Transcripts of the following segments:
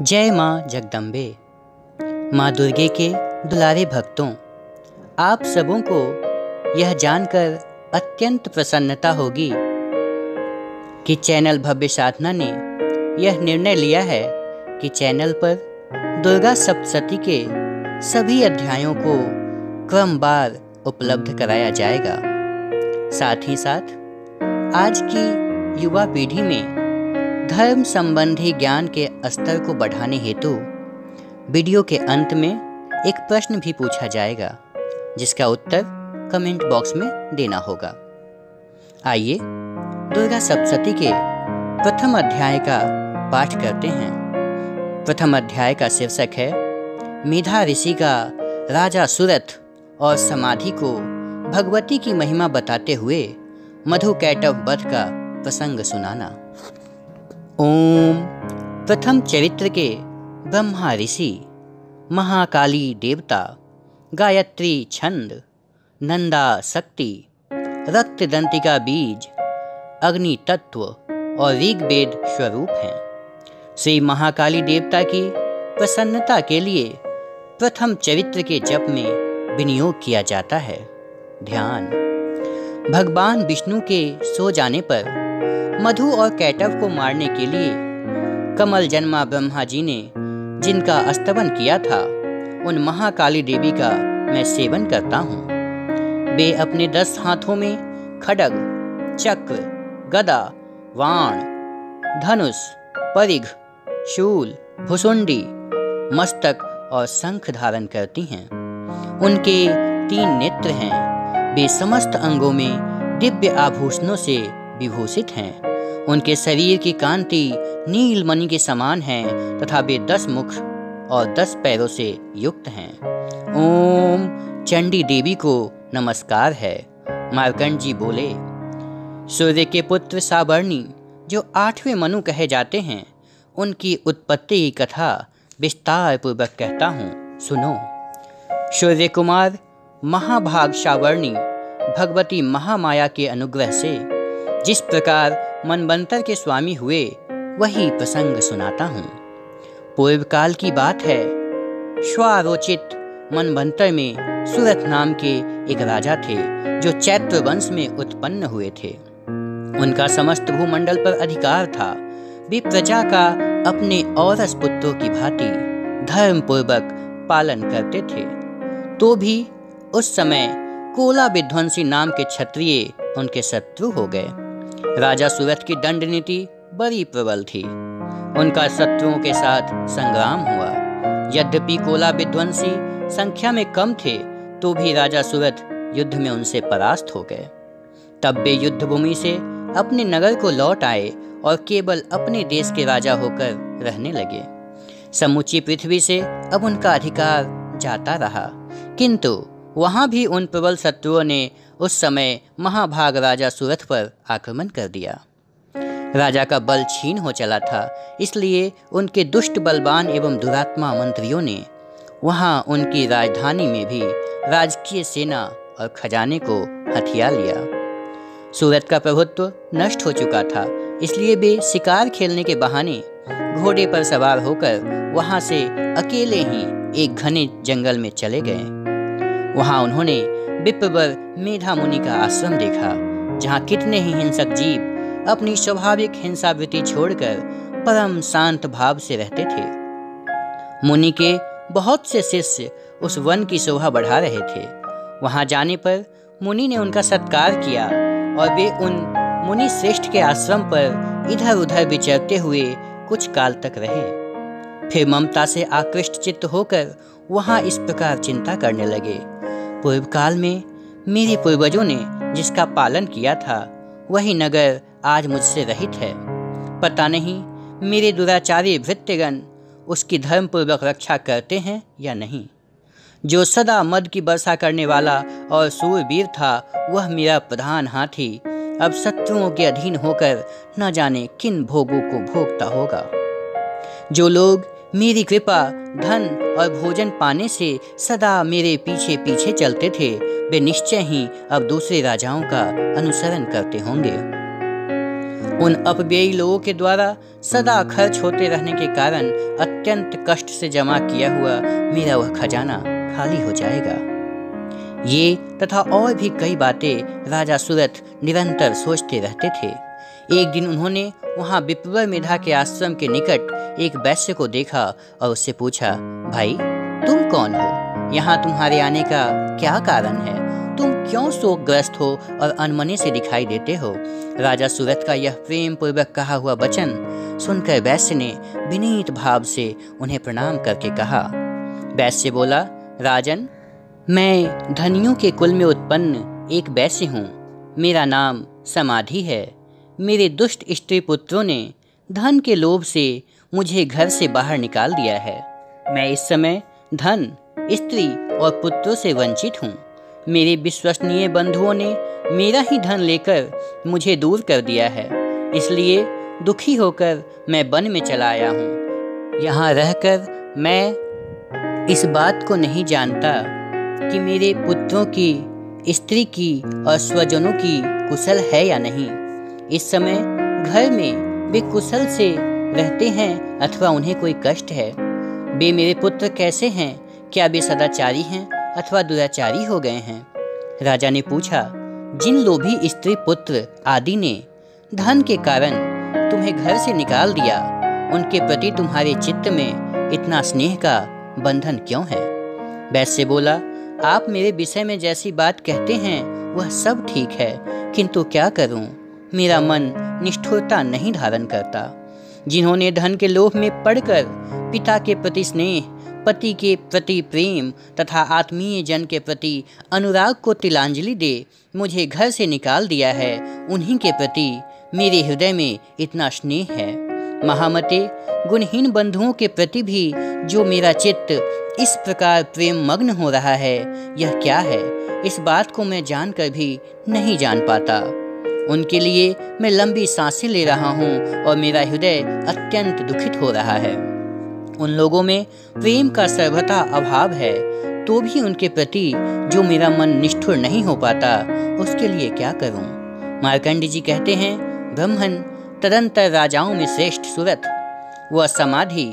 जय माँ जगदम्बे। माँ दुर्गे के दुलारे भक्तों, आप सबों को यह जानकर अत्यंत प्रसन्नता होगी कि चैनल भव्य साधना ने यह निर्णय लिया है कि चैनल पर दुर्गा सप्तशती के सभी अध्यायों को क्रमवार उपलब्ध कराया जाएगा। साथ ही साथ आज की युवा पीढ़ी में धर्म संबंधी ज्ञान के स्तर को बढ़ाने हेतु वीडियो के अंत में एक प्रश्न भी पूछा जाएगा, जिसका उत्तर कमेंट बॉक्स में देना होगा। आइए दुर्गा सप्तशती के प्रथम अध्याय का पाठ करते हैं। प्रथम अध्याय का शीर्षक है मेधा ऋषि का राजा सुरथ और समाधि को भगवती की महिमा बताते हुए मधु कैटव वध का प्रसंग सुनाना। ओम। प्रथम चरित्र के ब्रह्मा ऋषि, महाकाली देवता, गायत्री छंद, नंदा शक्ति, रक्त दंतिका बीज, अग्नि तत्व और ऋग्वेद स्वरूप हैं। श्री महाकाली देवता की प्रसन्नता के लिए प्रथम चरित्र के जप में विनियोग किया जाता है। ध्यान। भगवान विष्णु के सो जाने पर मधु और कैटव को मारने के लिए कमल जन्मा ब्रह्मा जी ने जिनका स्तवन किया था, उन महाकाली देवी का मैं सेवन करता हूँ। वे अपने 10 हाथों में खड्ग, चक्र, गदा, वाण, धनुष, परिघ, शूल, भुसुंडी, मस्तक और शंख धारण करती हैं। उनके 3 नेत्र हैं। वे समस्त अंगों में दिव्य आभूषणों से विभूषित हैं। उनके शरीर की कांति नील मणि के समान है तथा वे 10 मुख और 10 पैरों से युक्त हैं। ओम। चंडी देवी को नमस्कार है। मार्कंड जी बोले, सूर्य के पुत्र सावर्णी जो 8वें मनु कहे जाते हैं, उनकी उत्पत्ति की कथा विस्तार पूर्वक कहता हूँ, सुनो। सूर्य कुमार महाभाग सावर्णी भगवती महामाया के अनुग्रह से जिस प्रकार मनवंतर के स्वामी हुए, वही प्रसंग सुनाता हूँ। पूर्व काल की बात है। स्वारोचित मनवंतर में सुरथ नाम के एक राजा थे, जो चैत्र वंश में उत्पन्न हुए थे। उनका समस्त भूमंडल पर अधिकार था। वे प्रजा का अपने औरस पुत्रों की भांति धर्म पूर्वक पालन करते थे। तो भी उस समय कोला विध्वंसी नाम के क्षत्रिय उनके शत्रु हो गए। राजा सुरथ की दंड नीति बड़ी प्रबल थी। उनका शत्रुओं के साथ संग्राम हुआ। यद्यपि कोला विध्वंसी संख्या में कम थे, तो भी राजा सुरथ युद्ध में उनसे परास्त हो गए। तब वे युद्ध भूमि से अपने नगर को लौट आए और केवल अपने देश के राजा होकर रहने लगे। समूची पृथ्वी से अब उनका अधिकार जाता रहा, किंतु वहां भी उन प्रबल शत्रुओं ने उस समय महाभाग राजा सुरथ पर आक्रमण कर दिया। राजा का बल क्षीण हो चला था, इसलिए उनके दुष्ट बलवान एवं दुरात्मा मंत्रियों ने वहां उनकी राजधानी में भी राजकीय सेना और खजाने को हथिया लिया। सुरथ का प्रभुत्व नष्ट हो चुका था, इसलिए वे शिकार खेलने के बहाने घोड़े पर सवार होकर वहां से अकेले ही एक घने जंगल में चले गए। वहां उन्होंने विप्रवर मेधा मुनि का आश्रम देखा, जहां कितने ही हिंसक जीव अपनी स्वाभाविक हिंसावृत्ति छोड़कर परम शांत भाव से रहते थे। मुनि के बहुत से शिष्य उस वन की शोभा बढ़ा रहे थे। वहां जाने पर मुनि ने उनका सत्कार किया और वे उन मुनि श्रेष्ठ के आश्रम पर इधर उधर विचरते हुए कुछ काल तक रहे। फिर ममता से आकृष्ट चित्त होकर वहां इस प्रकार चिंता करने लगे, पूर्व काल में मेरे पूर्वजों ने जिसका पालन किया था, वही नगर आज मुझसे रहित है। पता नहीं मेरे दुराचारी भृत्यगण उसकी धर्मपूर्वक रक्षा करते हैं या नहीं। जो सदा मद की वर्षा करने वाला और सूरवीर था, वह मेरा प्रधान हाथी अब शत्रुओं के अधीन होकर न जाने किन भोगों को भोगता होगा। जो लोग मेरी कृपा, धन और भोजन पाने से सदा मेरे पीछे पीछे चलते थे, वे निश्चय ही अब दूसरे राजाओं का अनुसरण करते होंगे। उन अपव्ययी लोगों के द्वारा सदा खर्च होते रहने के कारण अत्यंत कष्ट से जमा किया हुआ मेरा वह खजाना खाली हो जाएगा। ये तथा और भी कई बातें राजा सुरथ निरंतर सोचते रहते थे। एक दिन उन्होंने वहाँ विप्रवर मेधा के आश्रम के निकट एक वैश्य को देखा और उससे पूछा, भाई तुम कौन हो? यहाँ तुम्हारे आने का क्या कारण है? तुम क्यों शोकग्रस्त हो और अनमने से दिखाई देते हो? राजा सुरथ का यह प्रेम पूर्वक कहा हुआ वचन सुनकर वैश्य ने विनीत भाव से उन्हें प्रणाम करके कहा। वैश्य बोला, राजन, मैं धनियों के कुल में उत्पन्न एक वैश्य हूँ। मेरा नाम समाधि है। मेरे दुष्ट स्त्री पुत्रों ने धन के लोभ से मुझे घर से बाहर निकाल दिया है। मैं इस समय धन, स्त्री और पुत्रों से वंचित हूँ। मेरे विश्वसनीय बंधुओं ने मेरा ही धन लेकर मुझे दूर कर दिया है, इसलिए दुखी होकर मैं वन में चला आया हूँ। यहाँ रहकर मैं इस बात को नहीं जानता कि मेरे पुत्रों की, स्त्री की और स्वजनों की कुशल है या नहीं। इस समय घर में वे कुशल से रहते हैं अथवा उन्हें कोई कष्ट है। वे मेरे पुत्र कैसे हैं? क्या वे सदाचारी हैं अथवा दुराचारी हो गए हैं? राजा ने पूछा, जिन लोभी स्त्री पुत्र आदि ने धन के कारण तुम्हें घर से निकाल दिया, उनके प्रति तुम्हारे चित्त में इतना स्नेह का बंधन क्यों है? वैश्य बोला, आप मेरे विषय में जैसी बात कहते हैं वह सब ठीक है, किंतु क्या करूं? मेरा मन निष्ठुरता नहीं धारण करता। जिन्होंने धन के लोभ में पड़कर पिता के प्रति स्नेह, पति के प्रति प्रेम तथा आत्मीय जन के प्रति अनुराग को तिलांजलि दे मुझे घर से निकाल दिया है, उन्हीं के प्रति मेरे हृदय में इतना स्नेह है। महामते, गुणहीन बंधुओं के प्रति भी जो मेरा चित्त इस प्रकार प्रेम मग्न हो रहा है, यह क्या है? इस बात को मैं जानकर भी नहीं जान पाता। उनके लिए मैं लंबी सांसें ले रहा हूँ और मेरा हृदय अत्यंत दुखित हो रहा है। उन लोगों में प्रेम का सर्वथा अभाव है, तो भी उनके प्रति जो मेरा मन निष्ठुर नहीं हो पाता, उसके लिए क्या करूं? मार्कंड जी कहते हैं, ब्रह्मन तदंतर राजाओं में श्रेष्ठ सुरथ व समाधि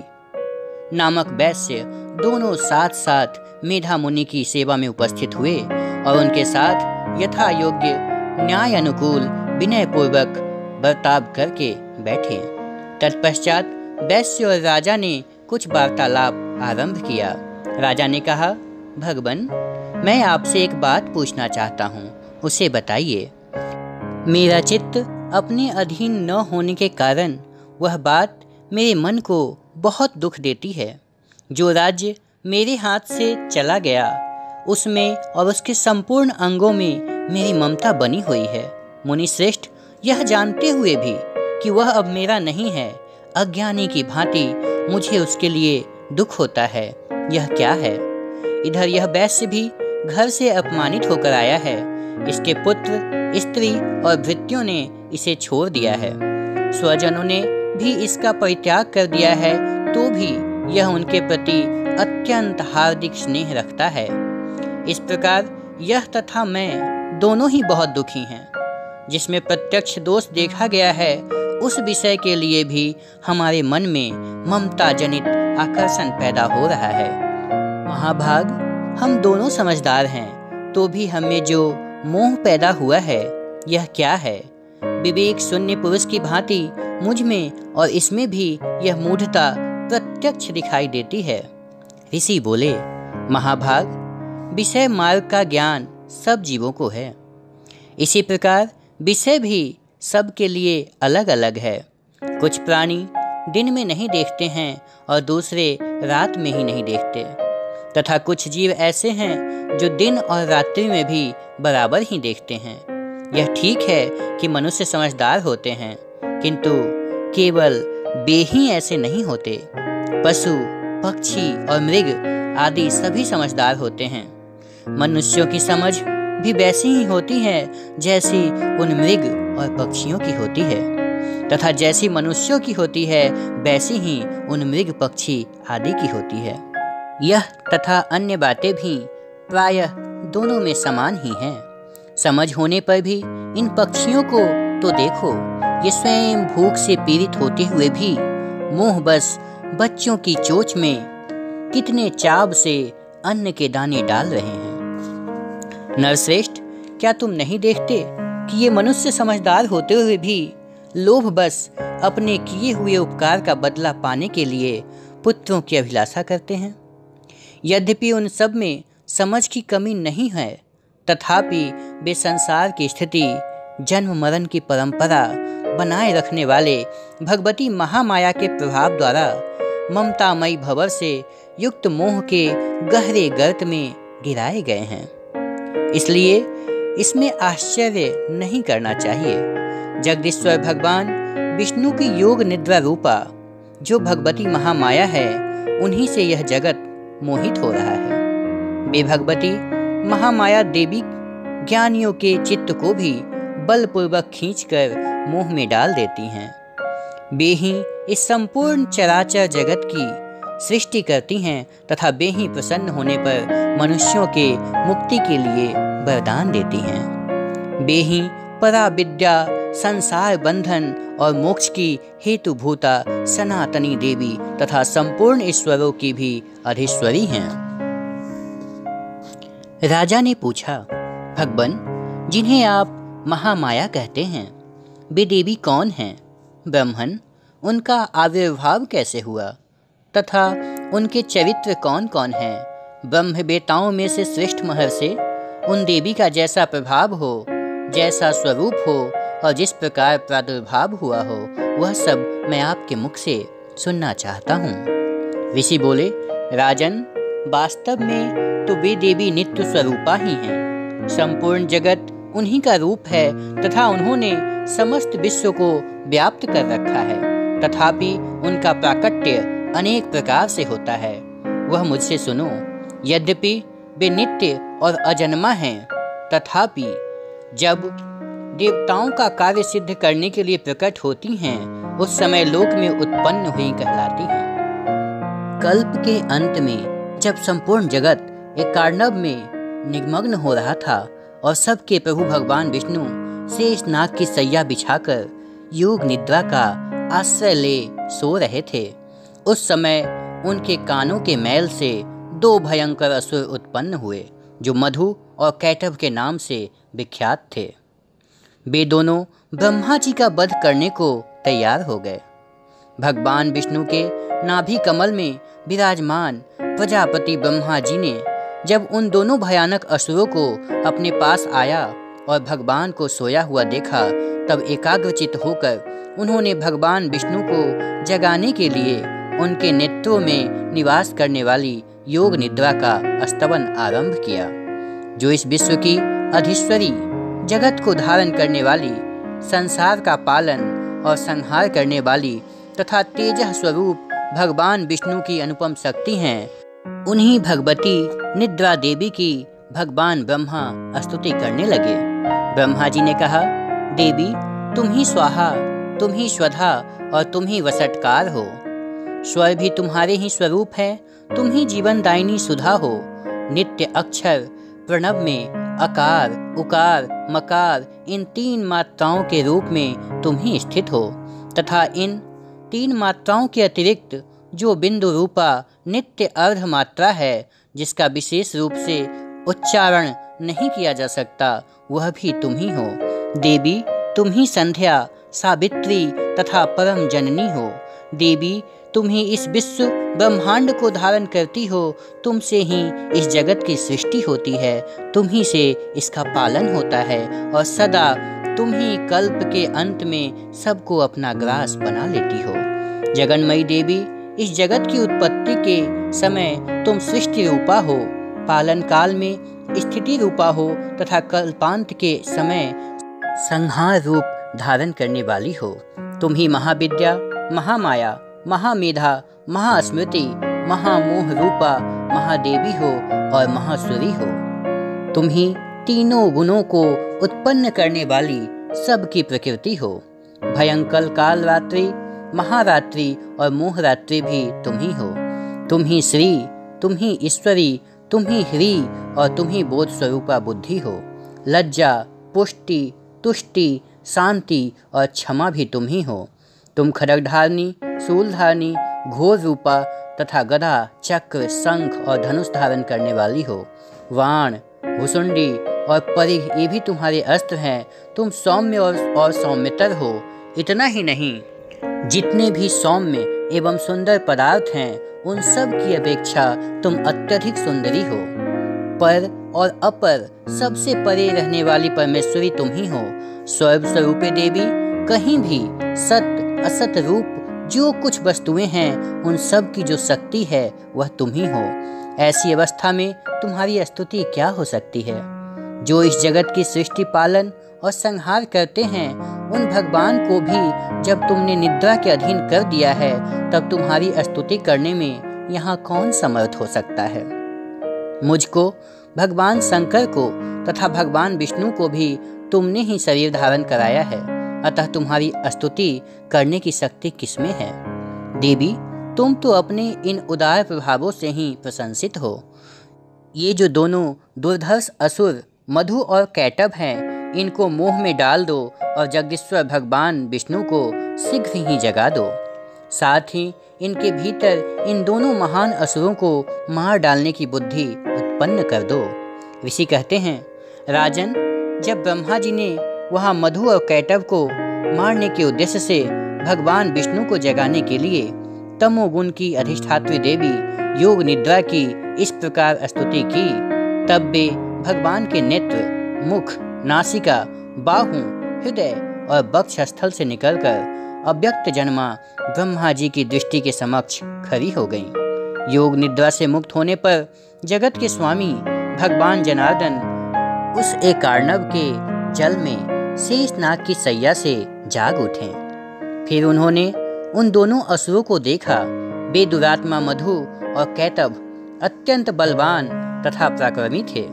नामक वैश्य दोनों साथ साथ मेधा मुनि की सेवा में उपस्थित हुए और उनके साथ यथा योग्य न्याय अनुकूल विनय पूर्वक बर्ताव करके बैठे। तत्पश्चात वैश्य और राजा ने कुछ वार्तालाप आरंभ किया। राजा ने कहा, भगवन, मैं आपसे एक बात पूछना चाहता हूँ, उसे बताइए। मेरा चित्त अपने अधीन न होने के कारण वह बात मेरे मन को बहुत दुख देती है। जो राज्य मेरे हाथ से चला गया, उसमें और उसके संपूर्ण अंगों में मेरी ममता बनी हुई है। मुनि श्रेष्ठ, यह जानते हुए भी कि वह अब मेरा नहीं है, अज्ञानी की भांति मुझे उसके लिए दुख होता है। यह क्या है? इधर यह वैश्य भी घर से अपमानित होकर आया है। इसके पुत्र, स्त्री और भृत्यों ने इसे छोड़ दिया है। स्वजनों ने भी इसका परित्याग कर दिया है, तो भी यह उनके प्रति अत्यंत हार्दिक स्नेह रखता है। इस प्रकार यह तथा मैं दोनों ही बहुत दुखी हैं। जिसमें प्रत्यक्ष दोष देखा गया है, उस विषय के लिए भी हमारे मन में ममता जनित आकर्षण पैदा हो रहा है। महाभाग, हम दोनों समझदार हैं, तो भी हमें जो मोह पैदा हुआ है, यह क्या है? विवेक शून्य पुरुष की भांति मुझ में और इसमें भी यह मूढ़ता प्रत्यक्ष दिखाई देती है। ऋषि बोले, महाभाग, विषय मार्ग का ज्ञान सब जीवों को है। इसी प्रकार विषय भी सबके लिए अलग अलग है। कुछ प्राणी दिन में नहीं देखते हैं और दूसरे रात में ही नहीं देखते, तथा कुछ जीव ऐसे हैं जो दिन और रात्रि में भी बराबर ही देखते हैं। यह ठीक है कि मनुष्य समझदार होते हैं, किंतु केवल वे ही ऐसे नहीं होते। पशु, पक्षी और मृग आदि सभी समझदार होते हैं। मनुष्यों की समझ भी वैसी ही होती है जैसी उन मृग और पक्षियों की होती है, तथा जैसी मनुष्यों की होती है वैसी ही उन मृग, पक्षी आदि की होती है। यह तथा अन्य बातें भी प्रायः दोनों में समान ही हैं। समझ होने पर भी इन पक्षियों को तो देखो, ये स्वयं भूख से पीड़ित होते हुए भी मोह बस बच्चों की चोंच में कितने चाव से अन्न के दाने डाल रहे हैं। नरश्रेष्ठ, क्या तुम नहीं देखते कि ये मनुष्य समझदार होते हुए भी लोभ बस अपने किए हुए उपकार का बदला पाने के लिए पुत्रों की अभिलाषा करते हैं? यद्यपि उन सब में समझ की कमी नहीं है, तथापि वे संसार की स्थिति, जन्म मरण की परंपरा बनाए रखने वाले भगवती महामाया के प्रभाव द्वारा ममतामयी भंवर से युक्त मोह के गहरे गर्त में गिराए गए हैं। इसलिए इसमें आश्चर्य नहीं करना चाहिए। जगदीश्वर भगवान विष्णु की योग निद्रा रूपा जो भगवती महामाया है, उन्हीं से यह जगत मोहित हो रहा है। वे भगवती महामाया देवी ज्ञानियों के चित्त को भी बलपूर्वक खींचकर मोह में डाल देती हैं। वे ही इस संपूर्ण चराचर जगत की सृष्टि करती हैं तथा वे ही प्रसन्न होने पर मनुष्यों के मुक्ति के लिए वरदान देती हैं। वे ही परा विद्या, संसार बंधन और मोक्ष की हेतुभूता सनातनी देवी तथा संपूर्ण ईश्वरों की भी अधीश्वरी हैं। राजा ने पूछा, भगवन, जिन्हें आप महामाया कहते हैं, वे देवी कौन हैं? ब्रह्मन, उनका आविर्भाव कैसे हुआ तथा उनके चरित्र कौन कौन हैं? ब्रह्म बेताओं में से श्रेष्ठ महर्षि, उन देवी का जैसा प्रभाव हो, जैसा स्वरूप हो और जिस प्रकार प्रादुर्भाव हुआ हो, वह सब मैं आपके मुख से सुनना चाहता हूँ। ऋषि बोले, राजन, वास्तव में तो वे देवी नित्य स्वरूपा ही हैं। संपूर्ण जगत उन्हीं का रूप है तथा उन्होंने समस्त विश्व को व्याप्त कर रखा है। तथापि उनका प्राकट्य अनेक प्रकार से होता है। वह मुझसे सुनो। यद्यपि वे नित्य और अजन्मा हैं, तथापि जब देवताओं का कार्य सिद्ध करने के लिए प्रकट होती हैं, उस समय लोक में उत्पन्न हुई कहलाती हैं। कल्प के अंत में जब संपूर्ण जगत एक कार्णव में निमग्न हो रहा था और सबके प्रभु भगवान विष्णु शेष नाग की सैया बिछाकर योग निद्रा का आश्रय ले सो रहे थे, उस समय उनके कानों के मैल से दो भयंकर असुर उत्पन्न हुए जो मधु और कैटभ के नाम से विख्यात थे। वे दोनों ब्रह्मा जी का वध करने को तैयार हो गए। भगवान विष्णु के नाभि कमल में विराजमान प्रजापति ब्रह्मा जी ने जब उन दोनों भयानक असुरों को अपने पास आया और भगवान को सोया हुआ देखा, तब एकाग्रचित होकर उन्होंने भगवान विष्णु को जगाने के लिए उनके नेत्रों में निवास करने वाली योग निद्रा का स्तवन आरंभ किया, जो इस विश्व की अधीश्वरी, जगत को धारण करने वाली, संसार का पालन और संहार करने वाली तथा तेजः स्वरूप भगवान विष्णु की अनुपम शक्ति हैं। उन्हीं भगवती निद्रा देवी की भगवान ब्रह्मा स्तुति करने लगे। ब्रह्मा जी ने कहा, देवी, तुम ही स्वाहा, तुम ही स्वधा और तुम ही वसटकार हो। स्वर भी तुम्हारे ही स्वरूप है, तुम ही जीवनदायिनी सुधा हो। नित्य अक्षर प्रणव में अकार, उकार, मकार इन तीन मात्राओं के रूप में तुम ही स्थित हो तथा इन तीन मात्राओं के अतिरिक्त जो बिंदु रूपा नित्य अर्ध मात्रा है, जिसका विशेष रूप से उच्चारण नहीं किया जा सकता, वह भी तुम ही हो। देवी, तुम ही संध्या, सावित्री तथा परम जननी हो। देवी, तुम ही इस विश्व ब्रह्मांड को धारण करती हो, तुमसे ही इस जगत की सृष्टि होती है, तुम ही से इसका पालन होता है और सदा तुम ही कल्प के अंत में सबको अपना ग्रास बना लेती हो। जगन्मयी देवी, इस जगत की उत्पत्ति के समय तुम सृष्टि रूपा हो, पालन काल में स्थिति रूपा हो तथा कल्पांत के समय संहार रूप धारण करने वाली हो। तुम ही महाविद्या, महामाया, महामेधा, महास्मृति, महामोह रूपा महादेवी हो और महासुरी हो। तुम ही तीनों गुणों को उत्पन्न करने वाली सबकी प्रकृति हो। भयंकर काल रात्रि, महारात्रि और मोहरात्रि भी तुम ही हो। तुम ही श्री, तुम ही ईश्वरी, तुम ही ह्री और तुम ही बोध स्वरूपा बुद्धि हो। लज्जा, पुष्टि, तुष्टि, शांति और क्षमा भी तुम ही हो। तुम खड्गधारिणी, शूलधारिणी, घोर रूपा तथा गदा, चक्र, शंख और धनुष धारण करने वाली हो। वाण, भुसुंडी और परिघ ये भी तुम्हारे अस्त्र हैं। तुम सौम्य और सौम्यतर हो। इतना ही नहीं, जितने भी सौम्य एवं सुंदर पदार्थ हैं उन सब की अपेक्षा तुम अत्यधिक सुंदरी हो। पर और अपर सबसे परे रहने वाली परमेश्वरी तुम ही हो। स्वरूपे देवी, कहीं भी सत असत रूप जो कुछ वस्तुएं हैं उन सब की जो शक्ति है वह तुम ही हो। ऐसी अवस्था में तुम्हारी स्तुति क्या हो सकती है? जो इस जगत की सृष्टि, पालन और संहार करते हैं उन भगवान को भी जब तुमने निद्रा के अधीन कर दिया है तब तुम्हारी स्तुति करने में यहाँ कौन समर्थ हो सकता है? मुझको, भगवान शंकर को तथा भगवान विष्णु को भी तुमने ही शरीर धारण कराया है, अतः तुम्हारी स्तुति करने की शक्ति किसमें है? देवी, तुम तो अपने इन उदार प्रभावों से ही प्रशंसित हो। ये जो दोनों दुर्धर्ष असुर मधु और कैटभ हैं, इनको मोह में डाल दो और जगदीश्वर भगवान विष्णु को शीघ्र ही जगा दो। साथ ही इनके भीतर इन दोनों महान असुरों को मार डालने की बुद्धि उत्पन्न कर दो। ऋषि कहते हैं, राजन, जब ब्रह्मा जी ने वहाँ मधु और कैटभ को मारने के उद्देश्य से भगवान विष्णु को जगाने के लिए तमोगुण की अधिष्ठात्री देवी योग निद्रा की इस प्रकार स्तुति की, तब वे भगवान के नेत्र, मुख, नासिका, बाहु, हृदय और वक्षस्थल से निकलकर अव्यक्त जन्मा ब्रह्मा जी की दृष्टि के समक्ष खड़ी हो गईं। योग निद्रा से मुक्त होने पर जगत के स्वामी भगवान जनार्दन उस एकार्णव के जल में शेषनाग की सैया से जाग उठे। फिर उन्होंने उन दोनों असुरों को देखा। वे दुरात्मा मधु और कैटभ अत्यंत बलवान तथा पराक्रमी थे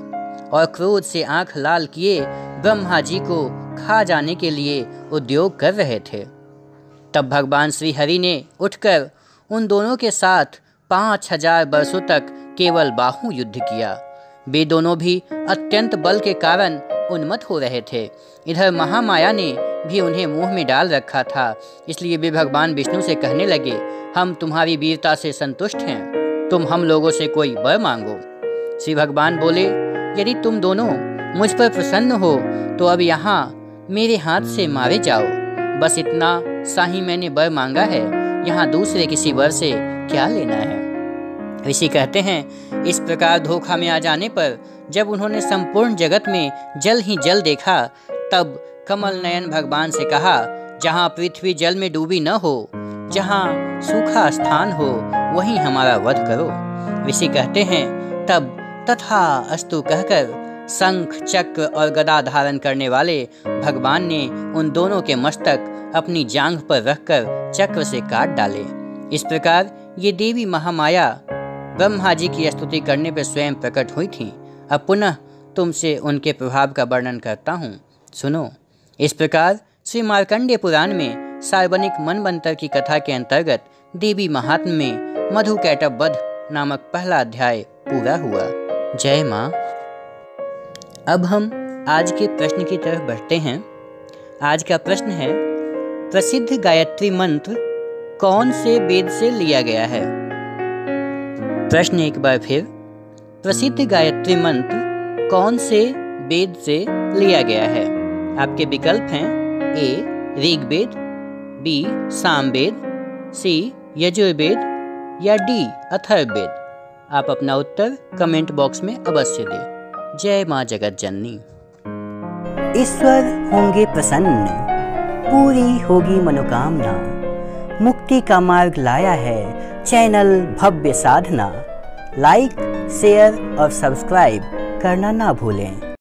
और क्रोध से आंख लाल किए ब्रह्मा जी को खा जाने के लिए उद्योग कर रहे थे। तब भगवान श्री हरि ने उठकर उन दोनों के साथ 5000 वर्षों तक केवल बाहु युद्ध किया। वे दोनों भी अत्यंत बल के कारण उन्मत्त हो रहे थे। इधर महामाया ने भी उन्हें मुंह में डाल रखा था, इसलिए वे भगवान विष्णु से कहने लगे, हम तुम्हारी वीरता से संतुष्ट हैं, तुम हम लोगों से कोई वर मांगो। श्री भगवान बोले, यदि तुम दोनों मुझ पर प्रसन्न हो तो अब यहाँ मेरे हाथ से मारे जाओ। बस इतना सा ही मैंने वर मांगा है, यहाँ दूसरे किसी वर से क्या लेना है। ऋषि कहते हैं, इस प्रकार धोखा में आ जाने पर जब उन्होंने संपूर्ण जगत में जल ही जल देखा, तब कमल नयन भगवान से कहा, जहाँ पृथ्वी जल में डूबी न हो, जहाँ सूखा स्थान हो, वहीं हमारा वध करो। ऋषि कहते हैं, तब तथा अस्तु कहकर शंख, चक्र और गदा धारण करने वाले भगवान ने उन दोनों के मस्तक अपनी जांघ पर रखकर चक्र से काट डाले। इस प्रकार ये देवी महामाया ब्रह्मा जी की स्तुति करने पर स्वयं प्रकट हुई थीं। अब पुनः तुमसे उनके प्रभाव का वर्णन करता हूँ, सुनो। इस प्रकार श्री मार्कंडेय पुराण में सार्वजनिक मनवंतर की कथा के अंतर्गत देवी महात्म्य में मधु कैटभ वध नामक पहला अध्याय पूरा हुआ। जय माँ। अब हम आज के प्रश्न की तरफ बढ़ते हैं। आज का प्रश्न है, प्रसिद्ध गायत्री मंत्र कौन से वेद से लिया गया है? प्रश्न एक बार फिर, प्रसिद्ध गायत्री मंत्र कौन से वेद से लिया गया है? आपके विकल्प हैं, ए ऋग्वेद, बी सामवेद, सी यजुर्वेद या डी अथर्ववेद। आप अपना उत्तर कमेंट बॉक्स में अवश्य दें। जय माँ जगत जननी। ईश्वर होंगे प्रसन्न, पूरी होगी मनोकामना, मुक्ति का मार्ग लाया है चैनल भव्य साधना। लाइक, शेयर और सब्सक्राइब करना ना भूलें।